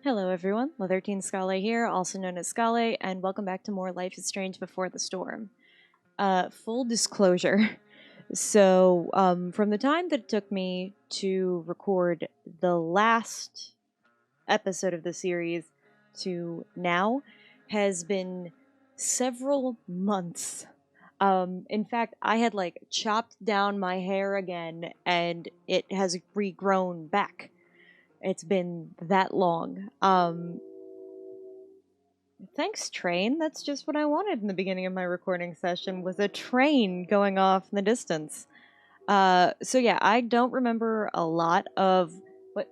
Hello everyone, La13 Scale here, also known as Scale, and welcome back to more Life is Strange Before the Storm. Full disclosure. From the time that it took me to record the last episode of the series to now has been several months. In fact, I had chopped down my hair again and it has regrown back. It's been that long. Thanks, train. That's just what I wanted in the beginning of my recording session was a train going off in the distance. So I don't remember a lot of what.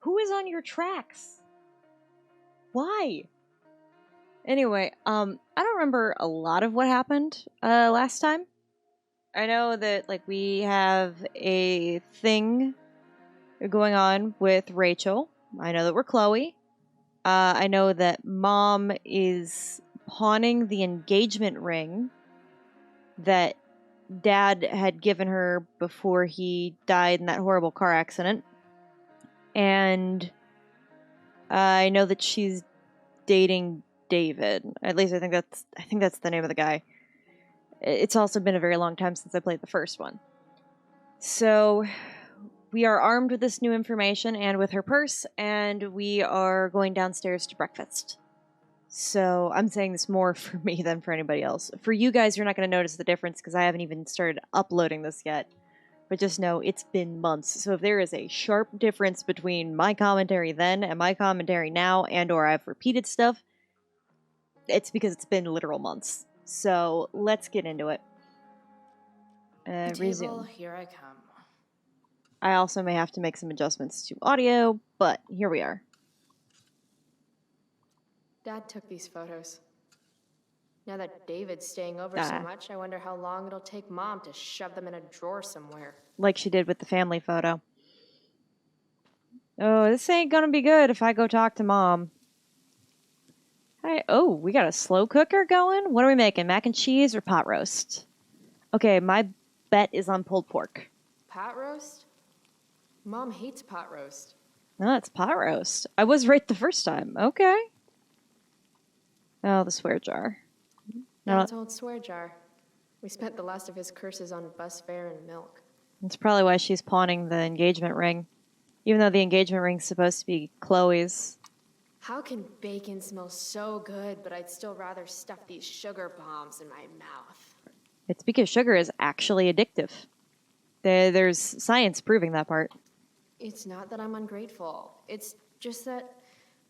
Who is on your tracks? Why? Anyway, I don't remember a lot of what happened last time. I know that we have a thing going on with Rachel. I know that we're Chloe. I know that Mom is pawning the engagement ring that Dad had given her before he died in that horrible car accident. And I know that she's dating David. At least I think that's the name of the guy. It's also been a very long time since I played the first one. So we are armed with this new information and with her purse, and we are going downstairs to breakfast. So I'm saying this more for me than for anybody else. For you guys, you're not going to notice the difference because I haven't even started uploading this yet. But just know it's been months. So if there is a sharp difference between my commentary then and my commentary now, and or I've repeated stuff, it's because it's been literal months. So let's get into it. Resume. Here I come. I also may have to make some adjustments to audio, but here we are. Dad took these photos. Now that David's staying over so much, I wonder how long it'll take Mom to shove them in a drawer somewhere. Like she did with the family photo. Oh, this ain't gonna be good if I go talk to Mom. Hi. Oh, we got a slow cooker going? What are we making, mac and cheese or pot roast? Okay, my bet is on pulled pork. Pot roast? Mom hates pot roast. No, it's pot roast. I was right the first time. Okay. Oh, the swear jar. Dad's old swear jar. We spent the last of his curses on bus fare and milk. That's probably why she's pawning the engagement ring. Even though the engagement ring's supposed to be Chloe's. How can bacon smell so good, but I'd still rather stuff these sugar bombs in my mouth? It's because sugar is actually addictive. There's science proving that part. It's not that I'm ungrateful. It's just that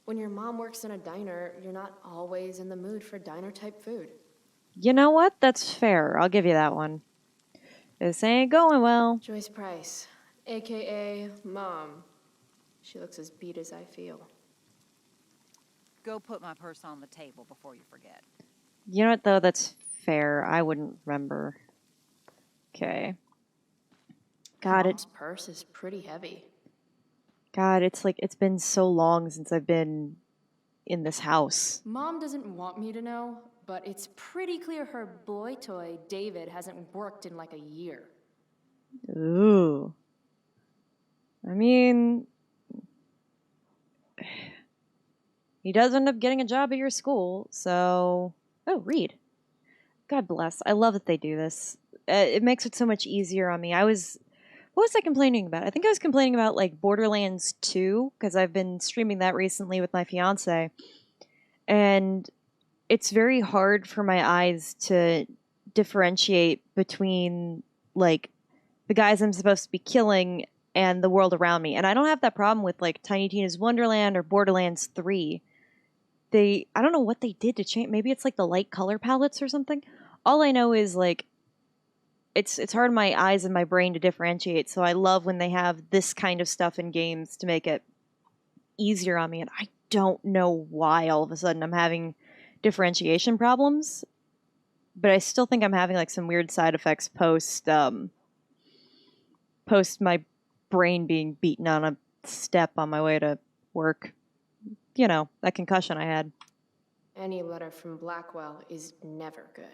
when your mom works in a diner, you're not always in the mood for diner-type food. You know what? That's fair. I'll give you that one. This ain't going well. Joyce Price, a.k.a. Mom. She looks as beat as I feel. Go put my purse on the table before you forget. You know what, though? That's fair. I wouldn't remember. Okay. Mom's purse is pretty heavy. God, it's been so long since I've been in this house. Mom doesn't want me to know, but it's pretty clear her boy toy, David, hasn't worked in like a year. Ooh. I mean, he does end up getting a job at your school, so... Oh, read. God bless. I love that they do this. It makes it so much easier on me. What was I complaining about? I think I was complaining about, Borderlands 2, because I've been streaming that recently with my fiance. And it's very hard for my eyes to differentiate between, the guys I'm supposed to be killing and the world around me. And I don't have that problem with, Tiny Tina's Wonderland or Borderlands 3. I don't know what they did to change. Maybe it's, the light color palettes or something. All I know is, it's hard on my eyes and my brain to differentiate, so I love when they have this kind of stuff in games to make it easier on me, and I don't know why all of a sudden I'm having differentiation problems, but I still think I'm having some weird side effects post my brain being beaten on a step on my way to work. You know, that concussion I had. Any letter from Blackwell is never good.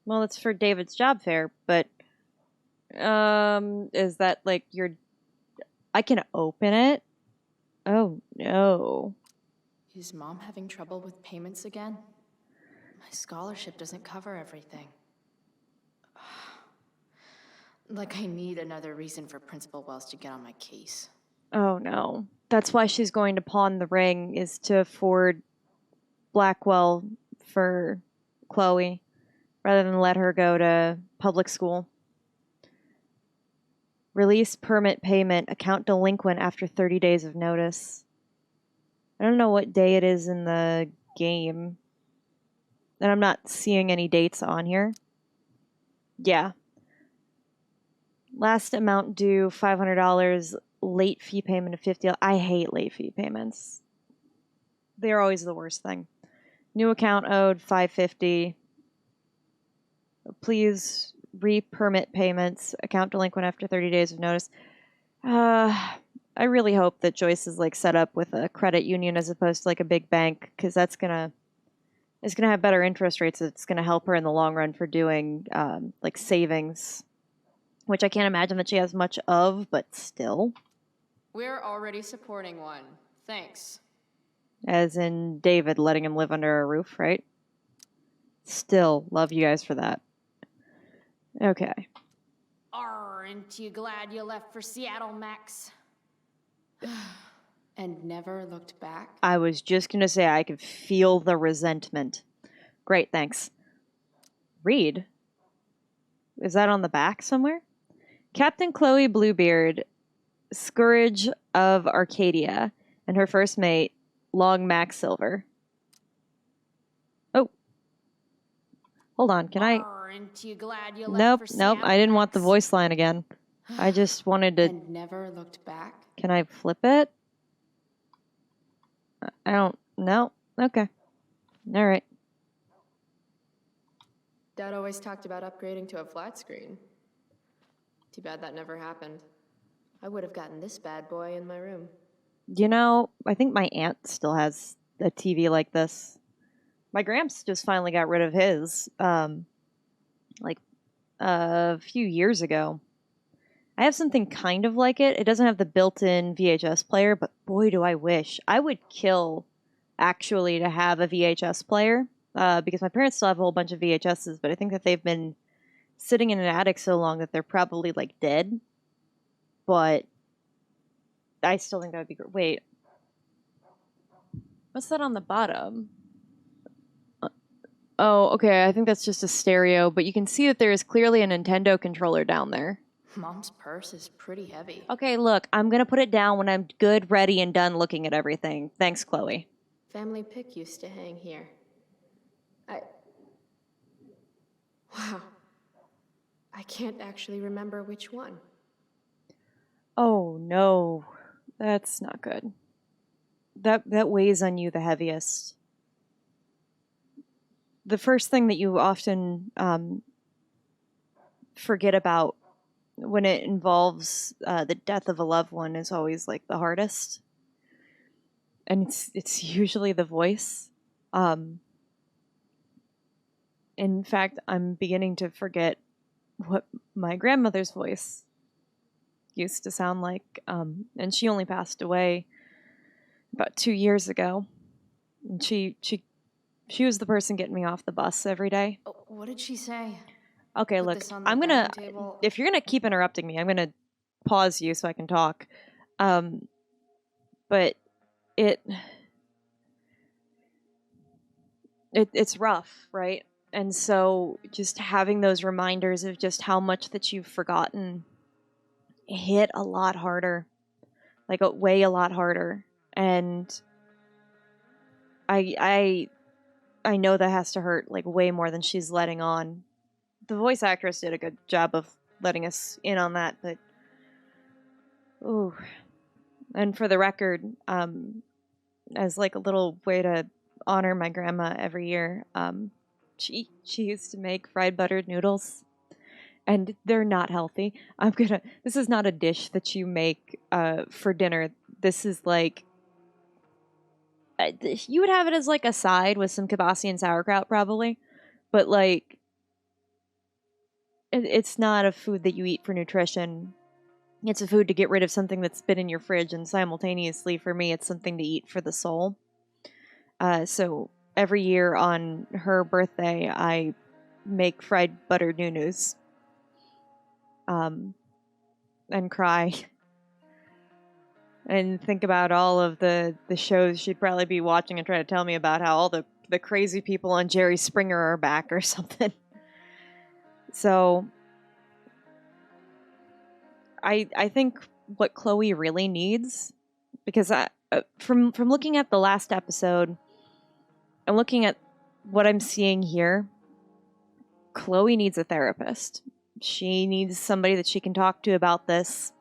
Well, it's for David's job fair, but is that your... I can open it, Oh, no. Is Mom having trouble with payments again? My scholarship doesn't cover everything. Like I need another reason for Principal Wells to get on my case. Oh, no. That's why she's going to pawn the ring, is to afford Blackwell for Chloe, rather than let her go to public school. Release permit payment, account delinquent after 30 days of notice. I don't know what day it is in the game. And I'm not seeing any dates on here. Yeah. Last amount due, $500. Late fee payment of $50. I hate late fee payments. They're always the worst thing. New account owed, $550. Please re-permit payments. Account delinquent after 30 days of notice. I really hope that Joyce is like set up with a credit union as opposed to like a big bank, because it's gonna have better interest rates. It's gonna help her in the long run for doing like savings, which I can't imagine that she has much of, but still. We're already supporting one. Thanks. As in David letting him live under a roof, right? Still, love you guys for that. Okay. Aren't you glad you left for Seattle, Max? And never looked back? I was just going to say I could feel the resentment. Great, thanks. Read? Is that on the back somewhere? Captain Chloe Bluebeard, Scourge of Arcadia, and her first mate, Long Max Silver. Oh. Hold on, can I... Aren't you glad you left Nope, for nope, Seattle, I didn't want the Max? voice line again. I just wanted to... And never looked back? Can I flip it? I don't... No? Okay. Alright. Dad always talked about upgrading to a flat screen. Too bad that never happened. I would have gotten this bad boy in my room. You know, I think my aunt still has a TV like this. My gramps just finally got rid of his, like a few years ago. I have something kind of like it. It doesn't have the built-in VHS player, but boy, do I wish. I would kill, actually, to have a VHS player, because my parents still have a whole bunch of VHSs, but I think that they've been sitting in an attic so long that they're probably, like, dead. But I still think that would be great. Wait. What's that on the bottom? Oh, okay, I think that's just a stereo, but you can see that there is clearly a Nintendo controller down there. Mom's purse is pretty heavy. Okay, look, I'm gonna put it down when I'm good, ready, and done looking at everything. Thanks, Chloe. Family pic used to hang here. Wow. I can't actually remember which one. Oh, no. That's not good. That weighs on you the heaviest. The first thing that you often forget about when it involves the death of a loved one is always like the hardest, and it's usually the voice. In fact, I'm beginning to forget what my grandmother's voice used to sound like, and she only passed away about 2 years ago. And she was the person getting me off the bus every day. Oh, what did she say? Okay, Put look, this on the I'm gonna, dining table. if you're gonna keep interrupting me, I'm gonna pause you so I can talk. But it's rough, right? And so just having those reminders of just how much that you've forgotten hit a lot harder, like way a lot harder. And I know that has to hurt like way more than she's letting on. The voice actress did a good job of letting us in on that, but ooh. And for the record, as like a little way to honor my grandma every year, she used to make fried buttered noodles, and they're not healthy. This is not a dish that you make for dinner. This is like, you would have it as like a side with some kibasi and sauerkraut probably, but like, it's not a food that you eat for nutrition. It's a food to get rid of something that's been in your fridge, and simultaneously, for me, it's something to eat for the soul. So every year on her birthday, I make fried butter nunus, and cry and think about all of the shows she'd probably be watching and try to tell me about how all the crazy people on Jerry Springer are back or something. So I think what Chloe really needs, because from looking at the last episode and looking at what I'm seeing here, Chloe needs a therapist. She needs somebody that she can talk to about this.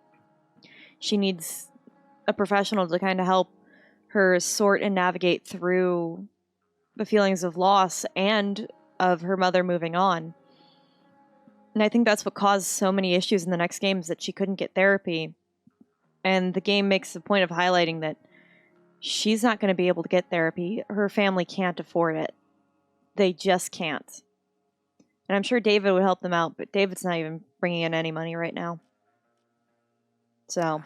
She needs a professional to kind of help her sort and navigate through the feelings of loss and of her mother moving on. And I think that's what caused so many issues in the next game, is that she couldn't get therapy. And the game makes a point of highlighting that she's not going to be able to get therapy. Her family can't afford it. They just can't. And I'm sure David would help them out, but David's not even bringing in any money right now. So.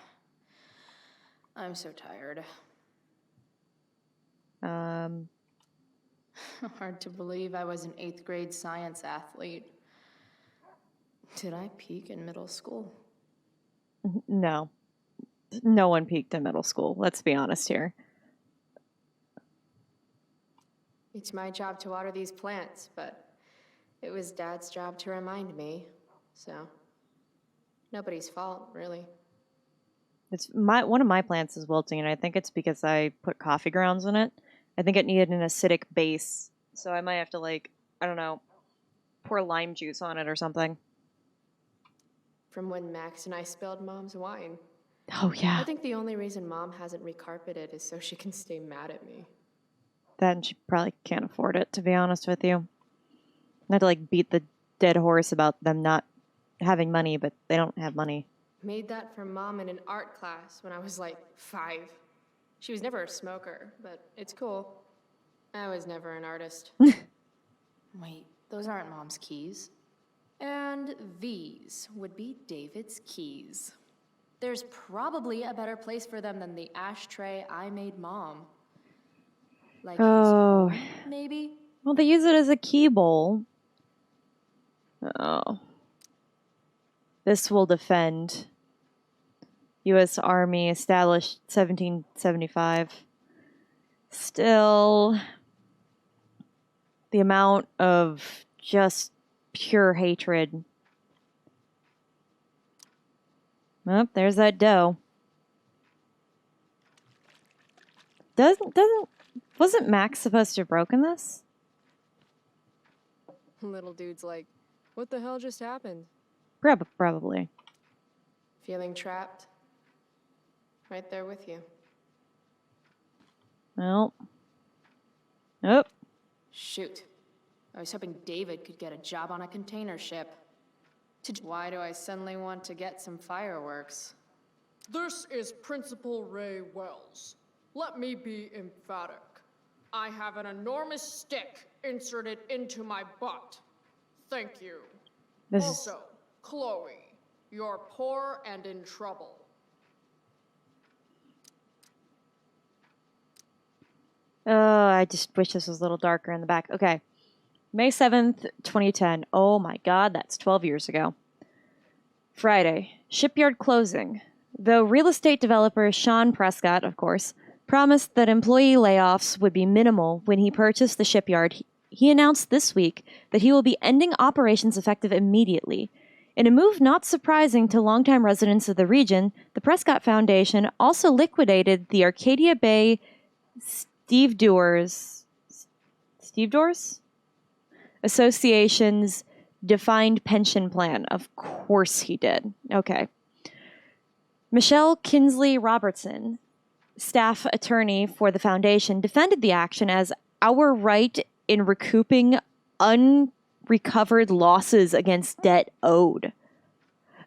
I'm so tired. Hard to believe I was an 8th grade science athlete. Did I peak in middle school? No. No one peaked in middle school. Let's be honest here. It's my job to water these plants, but it was Dad's job to remind me, so nobody's fault, really. It's one of my plants is wilting, and I think it's because I put coffee grounds in it. I think it needed an acidic base, so I might have to, like, I don't know, pour lime juice on it or something. From when Max and I spilled Mom's wine. Oh, yeah. I think the only reason Mom hasn't recarpeted is so she can stay mad at me. That, and she probably can't afford it, to be honest with you. I had to, like, beat the dead horse about them not having money, but they don't have money. Made that for Mom in an art class when I was like 5. She was never a smoker, but it's cool. I was never an artist. Wait, those aren't Mom's keys. And these would be David's keys. There's probably a better place for them than the ashtray I made Mom. Like his home, maybe? Well, they use it as a key bowl. Oh. This will defend. U.S. Army, established 1775. Still, the amount of just pure hatred. Oh, there's that dough. Wasn't Max supposed to have broken this? Little dude's like, what the hell just happened? Probably. Feeling trapped? Right there with you. Well. Oh. Shoot. I was hoping David could get a job on a container ship. Why do I suddenly want to get some fireworks? This is Principal Ray Wells. Let me be emphatic. I have an enormous stick inserted into my butt. Thank you. Also, Chloe, you're poor and in trouble. Oh, I just wish this was a little darker in the back. Okay. May 7th, 2010. Oh my god, that's 12 years ago. Friday. Shipyard closing. Though real estate developer Sean Prescott, of course, promised that employee layoffs would be minimal when he purchased the shipyard, he announced this week that he will be ending operations effective immediately. In a move not surprising to longtime residents of the region, the Prescott Foundation also liquidated the Arcadia Bay Stevedores Association's defined pension plan. Of course he did. Okay. Michelle Kinsley Robertson, staff attorney for the foundation, defended the action as our right in recouping unrecovered losses against debt owed.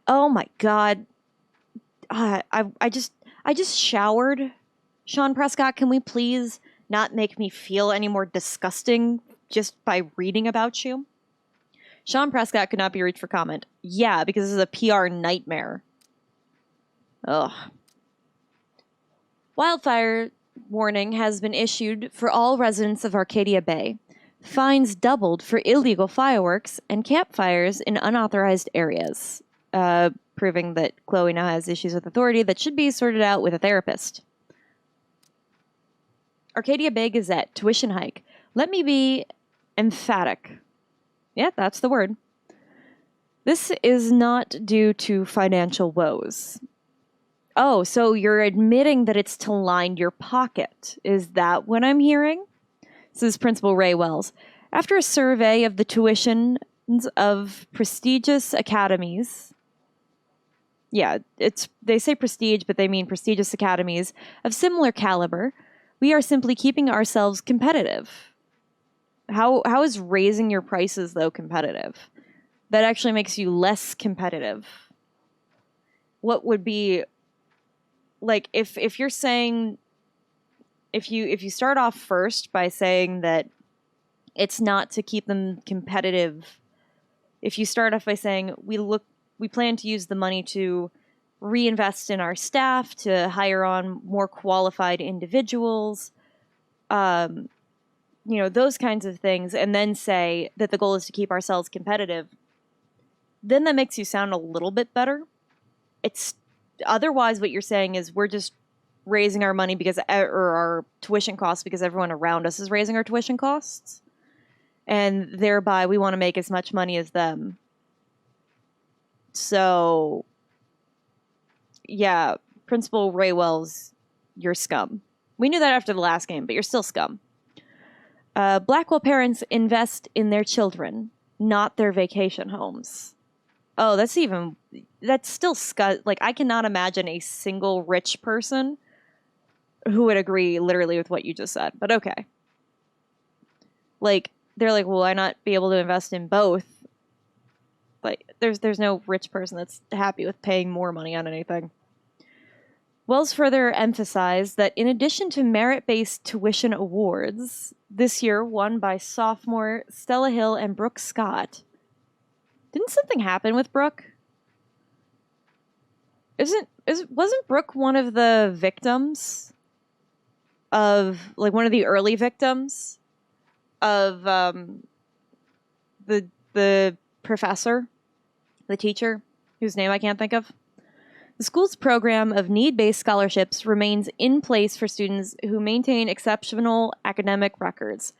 Oh my god. I just showered. Sean Prescott, can we please not make me feel any more disgusting just by reading about you? Sean Prescott could not be reached for comment. Yeah, because this is a PR nightmare. Ugh. Wildfire warning has been issued for all residents of Arcadia Bay. Fines doubled for illegal fireworks and campfires in unauthorized areas, proving that Chloe now has issues with authority that should be sorted out with a therapist. Arcadia Bay Gazette, tuition hike. Let me be emphatic. Yeah, that's the word. This is not due to financial woes. Oh, so you're admitting that it's to line your pocket. Is that what I'm hearing? This is Principal Ray Wells. After a survey of the tuitions of prestigious academies, they say prestige, but they mean prestigious academies of similar caliber, we are simply keeping ourselves competitive. How is raising your prices, though, competitive? That actually makes you less competitive. What would be, like, if you're saying, if you start off first by saying that it's not to keep them competitive, if you start off by saying we plan to use the money to reinvest in our staff, to hire on more qualified individuals, those kinds of things, and then say that the goal is to keep ourselves competitive, then that makes you sound a little bit better. It's otherwise what you're saying is we're just raising our money or our tuition costs because everyone around us is raising our tuition costs, and thereby we want to make as much money as them. So, yeah, Principal Ray Wells, you're scum. We knew that after the last game, but you're still scum. Blackwell parents invest in their children, not their vacation homes. Oh, that's still scum. Like, I cannot imagine a single rich person who would agree literally with what you just said, but okay. Like, they're like, well, why not be able to invest in both? Like, there's no rich person that's happy with paying more money on anything. Wells further emphasized that in addition to merit-based tuition awards, this year won by sophomore Stella Hill and Brooke Scott. Didn't something happen with Brooke? Wasn't Brooke one of the victims of, like, one of the early victims of the professor, the teacher, whose name I can't think of? The school's program of need-based scholarships remains in place for students who maintain exceptional academic records.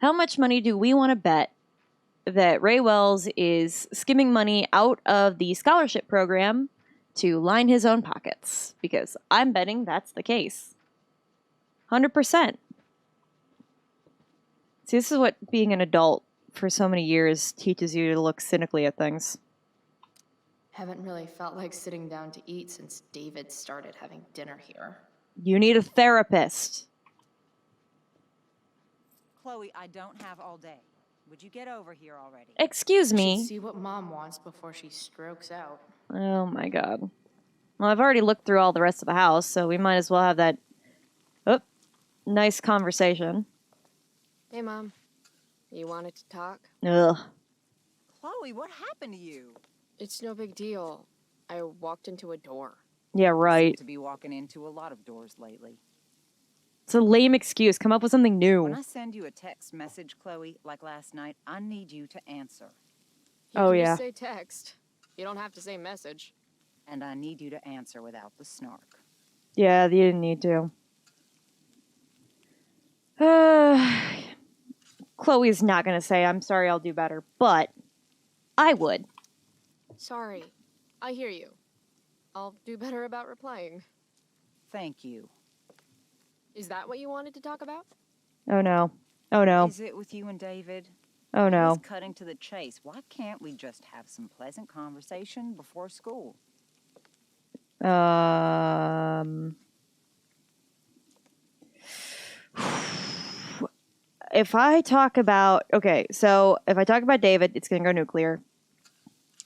How much money do we want to bet that Ray Wells is skimming money out of the scholarship program to line his own pockets? Because I'm betting that's the case. 100%. See, this is what being an adult for so many years teaches you to look cynically at things. Haven't really felt like sitting down to eat since David started having dinner here. You need a therapist. Chloe, I don't have all day. Would you get over here already? Excuse Should me. see what Mom wants before she strokes out. Oh my god. Well, I've already looked through all the rest of the house, so we might as well have that nice conversation. Hey, Mom. You wanted to talk? Ugh. Chloe, what happened to you? It's no big deal. I walked into a door. Yeah, right. To be walking into a lot of doors lately. It's a lame excuse. Come up with something When new. I send you a text message, Chloe, like last night, I need you to answer. You Oh, can yeah. just say text. You don't have to say message. And I need you to answer without the snark. Yeah, you didn't need to. Chloe's not going to say, I'm sorry, I'll do better. But I would. Sorry. I hear you. I'll do better about replying. Thank you. Is that what you wanted to talk about? Oh, no. Oh, no. Is it with you and David? Oh, no. He's cutting to the chase. Why can't we just have some pleasant conversation before school? If I talk about David, it's gonna go nuclear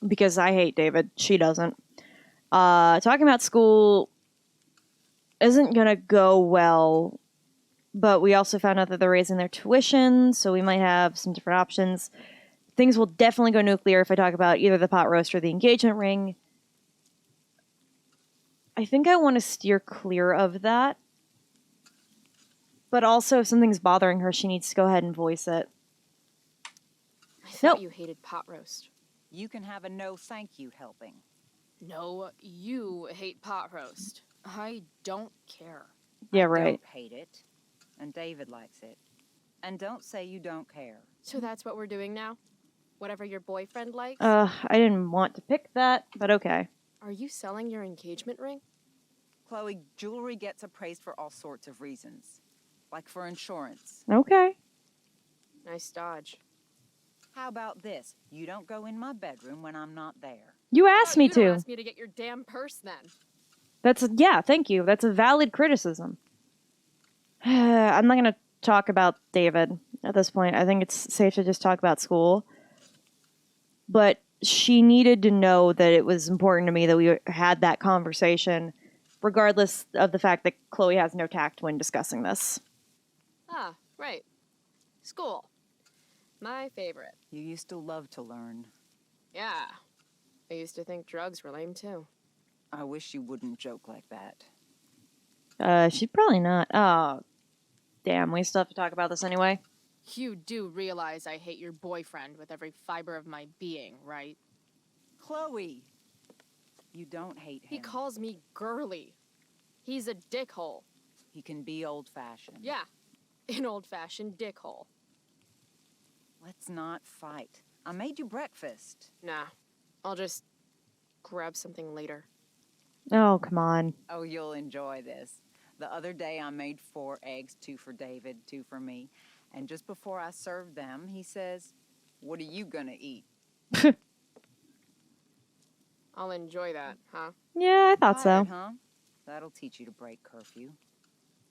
because I hate David. She doesn't. Talking about school isn't gonna go well, but we also found out that they're raising their tuition, so we might have some different options. Things will definitely go nuclear if I talk about either the pot roast or the engagement ring. I think I want to steer clear of that. But also, if something's bothering her, she needs to go ahead and voice it. I thought No. you hated pot roast. You can have a no thank you helping. No, you hate pot roast. I don't care. Yeah, I right. don't hate it. And David likes it. And don't say you don't care. So that's what we're doing now? Whatever your boyfriend likes? I didn't want to pick that, but okay. Are you selling your engagement ring? Chloe, jewelry gets appraised for all sorts of reasons. Like for insurance. Okay. Nice dodge. How about this? You don't go in my bedroom when I'm not there. You asked me You don't to. ask me to get your damn purse then. Yeah, thank you. That's a valid criticism. I'm not going to talk about David at this point. I think it's safe to just talk about school. But she needed to know that it was important to me that we had that conversation, regardless of the fact that Chloe has no tact when discussing this. Ah, right. School. My favorite. You used to love to learn. Yeah. I used to think drugs were lame too. I wish you wouldn't joke like that. She's probably not. Oh, damn. We still have to talk about this anyway. You do realize I hate your boyfriend with every fiber of my being, right? Chloe! You don't hate him. He calls me girly. He's a dickhole. He can be old-fashioned. Yeah, an old-fashioned dickhole. Let's not fight. I made you breakfast. Nah, I'll just grab something later. Oh, come on. Oh, you'll enjoy this. The other day I made 4 eggs, 2 for David, 2 for me. And just before I served them, he says, "What are you gonna eat?" I'll enjoy that, huh? Yeah, I thought so. Tired, huh? That'll teach you to break curfew.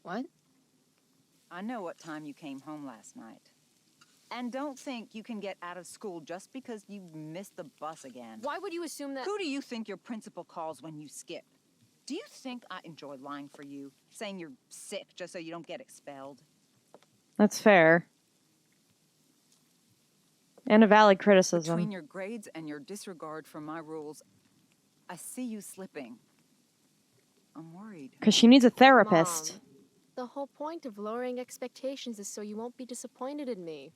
What? I know what time you came home last night. And don't think you can get out of school just because you missed the bus again. Why would you assume that? Who do you think your principal calls when you skip? Do you think I enjoy lying for you? Saying you're sick just so you don't get expelled? That's fair. And a valid criticism. Between your grades and your disregard for my rules, I see you slipping. I'm worried. Because she needs a therapist. Mom, the whole point of lowering expectations is so you won't be disappointed in me.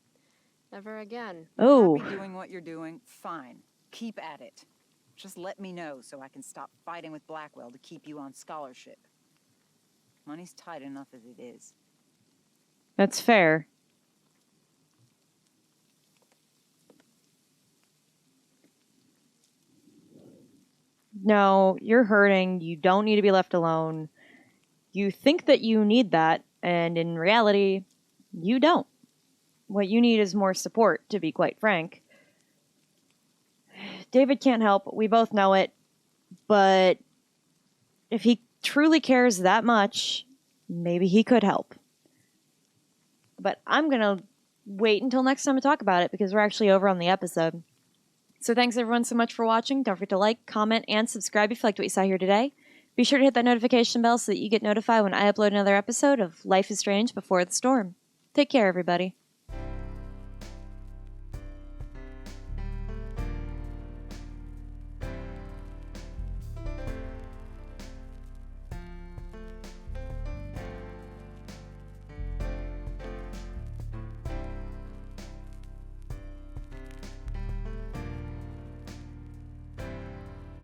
Never again. Oh, Happy doing what you're doing? Fine. Keep at it. Just let me know so I can stop fighting with Blackwell to keep you on scholarship. Money's tight enough as it is. that's fair. No, you're hurting. You don't need to be left alone. You think that you need that, and in reality, you don't. What you need is more support, to be quite frank. David can't help. We both know it. But if he truly cares that much, maybe he could help. But I'm going to wait until next time to talk about it because we're actually over on the episode. So thanks everyone so much for watching. Don't forget to like, comment, and subscribe if you liked what you saw here today. Be sure to hit that notification bell so that you get notified when I upload another episode of Life is Strange Before the Storm. Take care, everybody.